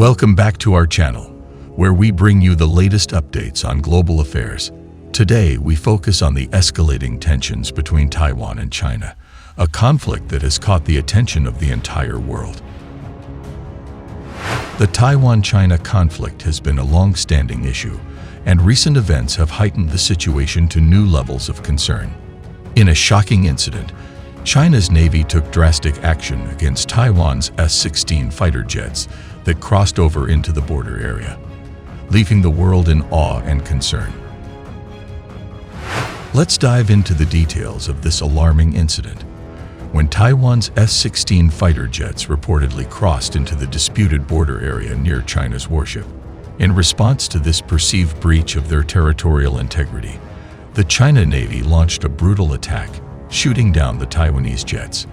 Welcome back to our channel, where we bring you the latest updates on global affairs. Today, we focus on the escalating tensions between Taiwan and China, a conflict that has caught the attention of the entire world. The Taiwan-China conflict has been a long-standing issue, and recent events have heightened the situation to new levels of concern. In a shocking incident, China's Navy took drastic action against Taiwan's F-16 fighter jets that crossed over into the border area, leaving the world in awe and concern. Let's dive into the details of this alarming incident. When Taiwan's F-16 fighter jets reportedly crossed into the disputed border area near China's Warship. In response to this perceived breach of their territorial integrity, the China Navy launched a brutal attack, shooting down the Taiwanese jets.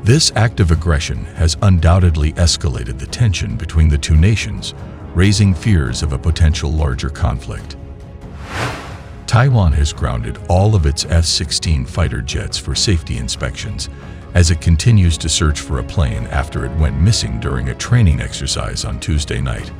This act of aggression has undoubtedly escalated the tension between the two nations, raising fears of a potential larger conflict. Taiwan has grounded all of its F-16 fighter jets for safety inspections as it continues to search for a plane after it went missing during a training exercise on Tuesday night.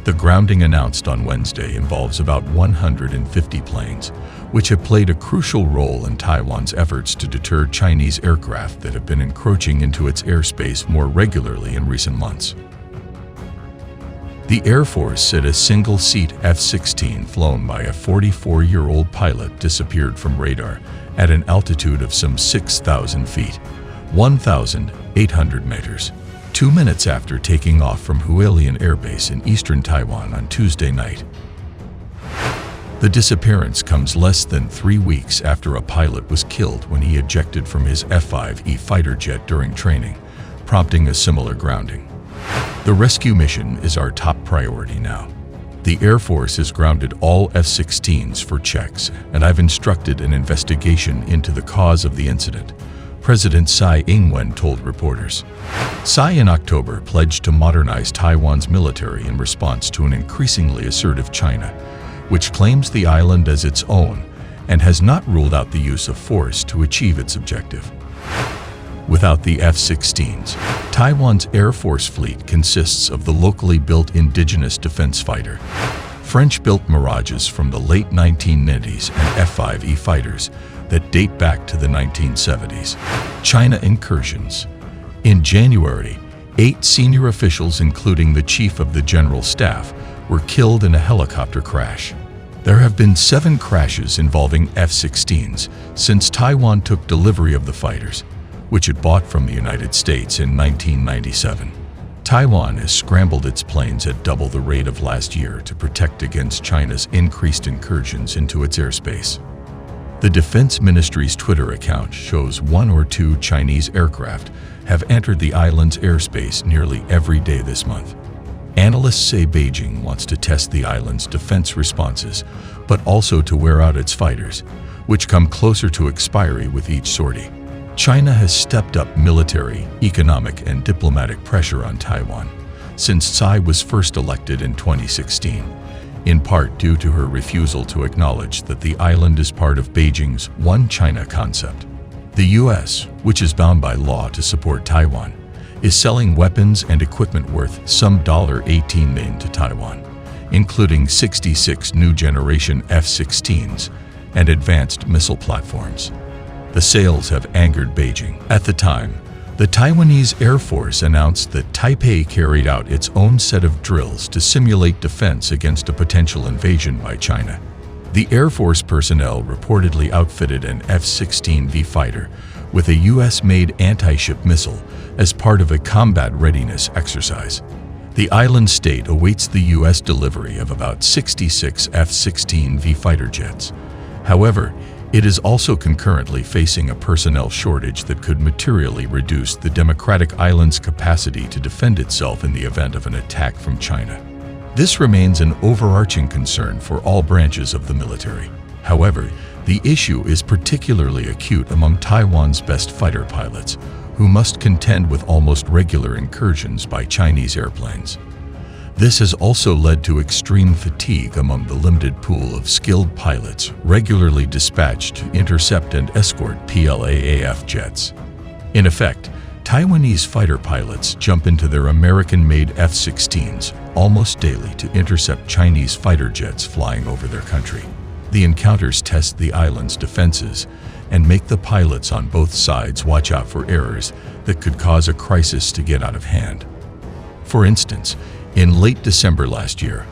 The grounding announced on Wednesday involves about 150 planes, which have played a crucial role in Taiwan's efforts to deter Chinese aircraft that have been encroaching into its airspace more regularly in recent months. The Air Force said a single-seat F-16 flown by a 44-year-old pilot disappeared from radar at an altitude of some 6,000 feet, 1,800 meters, 2 minutes after taking off from Hualien Air Base in eastern Taiwan on Tuesday night. The disappearance comes less than 3 weeks after a pilot was killed when he ejected from his F-5E fighter jet during training, prompting a similar grounding. The rescue mission is our top priority now. The Air Force has grounded all F-16s for checks, and I've instructed an investigation into the cause of the incident, President Tsai Ing-wen told reporters. Tsai in October pledged to modernize Taiwan's military in response to an increasingly assertive China, which claims the island as its own and has not ruled out the use of force to achieve its objective. Without the F-16s, Taiwan's Air Force fleet consists of the locally built indigenous defense fighter, French-built Mirages from the late 1990s, and F-5E fighters that date back to the 1970s. China incursions. In January, 8 senior officials, including the chief of the general staff, were killed in a helicopter crash. There have been 7 crashes involving F-16s since Taiwan took delivery of the fighters, which it bought from the United States in 1997. Taiwan has scrambled its planes at double the rate of last year to protect against China's increased incursions into its airspace. The Defense Ministry's Twitter account shows 1 or 2 Chinese aircraft have entered the island's airspace nearly every day this month. Analysts say Beijing wants to test the island's defense responses, but also to wear out its fighters, which come closer to expiry with each sortie. China has stepped up military, economic, and diplomatic pressure on Taiwan since Tsai was first elected in 2016, in part due to her refusal to acknowledge that the island is part of Beijing's One China concept. The U.S., which is bound by law to support Taiwan, is selling weapons and equipment worth some $18 million to Taiwan, including 66 new-generation F-16s and advanced missile platforms. The sales have angered Beijing. At the time, the Taiwanese Air Force announced that Taipei carried out its own set of drills to simulate defense against a potential invasion by China. The Air Force personnel reportedly outfitted an F-16V fighter with a U.S.-made anti-ship missile as part of a combat readiness exercise. The island state awaits the U.S. delivery of about 66 F-16V fighter jets. However, it is also concurrently facing a personnel shortage that could materially reduce the democratic island's capacity to defend itself in the event of an attack from China. This remains an overarching concern for all branches of the military. However, the issue is particularly acute among Taiwan's best fighter pilots, who must contend with almost regular incursions by Chinese airplanes. This has also led to extreme fatigue among the limited pool of skilled pilots regularly dispatched to intercept and escort PLAAF jets. In effect, Taiwanese fighter pilots jump into their American-made F-16s almost daily to intercept Chinese fighter jets flying over their country. The encounters test the island's defenses and make the pilots on both sides watch out for errors that could cause a crisis to get out of hand. For instance, in late December last year,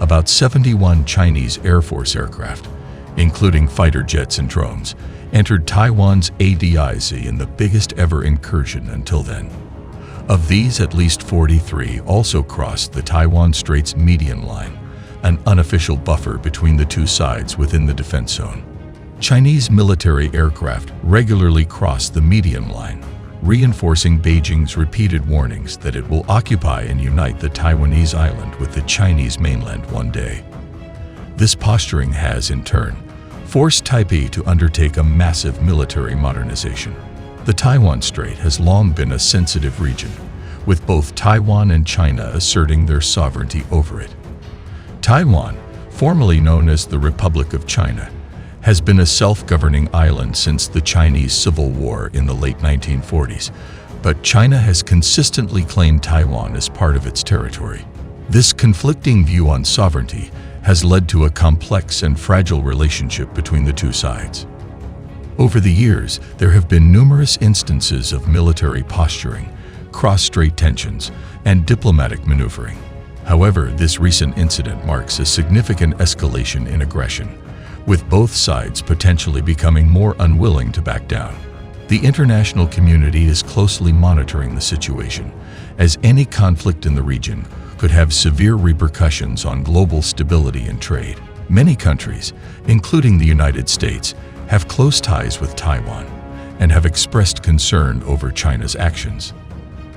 about 71 Chinese Air Force aircraft, including fighter jets and drones, entered Taiwan's ADIZ in the biggest ever incursion until then. Of these, at least 43 also crossed the Taiwan Strait's median line, an unofficial buffer between the two sides within the defense zone. Chinese military aircraft regularly cross the median line, reinforcing Beijing's repeated warnings that it will occupy and unite the Taiwanese island with the Chinese mainland one day. This posturing has, in turn, forced Taipei to undertake a massive military modernization. The Taiwan Strait has long been a sensitive region, with both Taiwan and China asserting their sovereignty over it. Taiwan, formerly known as the Republic of China, has been a self-governing island since the Chinese Civil War in the late 1940s, but China has consistently claimed Taiwan as part of its territory. This conflicting view on sovereignty has led to a complex and fragile relationship between the two sides. Over the years, there have been numerous instances of military posturing, cross-strait tensions, and diplomatic maneuvering. However, this recent incident marks a significant escalation in aggression, with both sides potentially becoming more unwilling to back down. The international community is closely monitoring the situation, as any conflict in the region could have severe repercussions on global stability and trade. Many countries, including the United States, have close ties with Taiwan and have expressed concern over China's actions.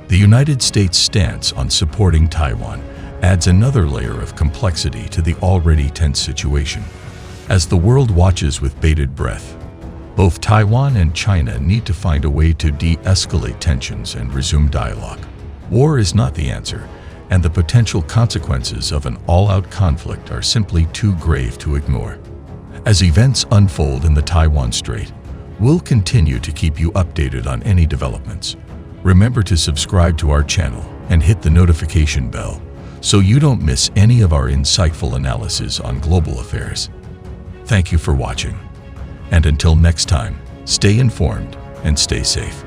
The United States' stance on supporting Taiwan adds another layer of complexity to the already tense situation. As the world watches with bated breath, both Taiwan and China need to find a way to de-escalate tensions and resume dialogue. War is not the answer, and the potential consequences of an all-out conflict are simply too grave to ignore. As events unfold in the Taiwan Strait, we'll continue to keep you updated on any developments. Remember to subscribe to our channel and hit the notification bell so you don't miss any of our insightful analysis on global affairs. Thank you for watching, and until next time, stay informed and stay safe.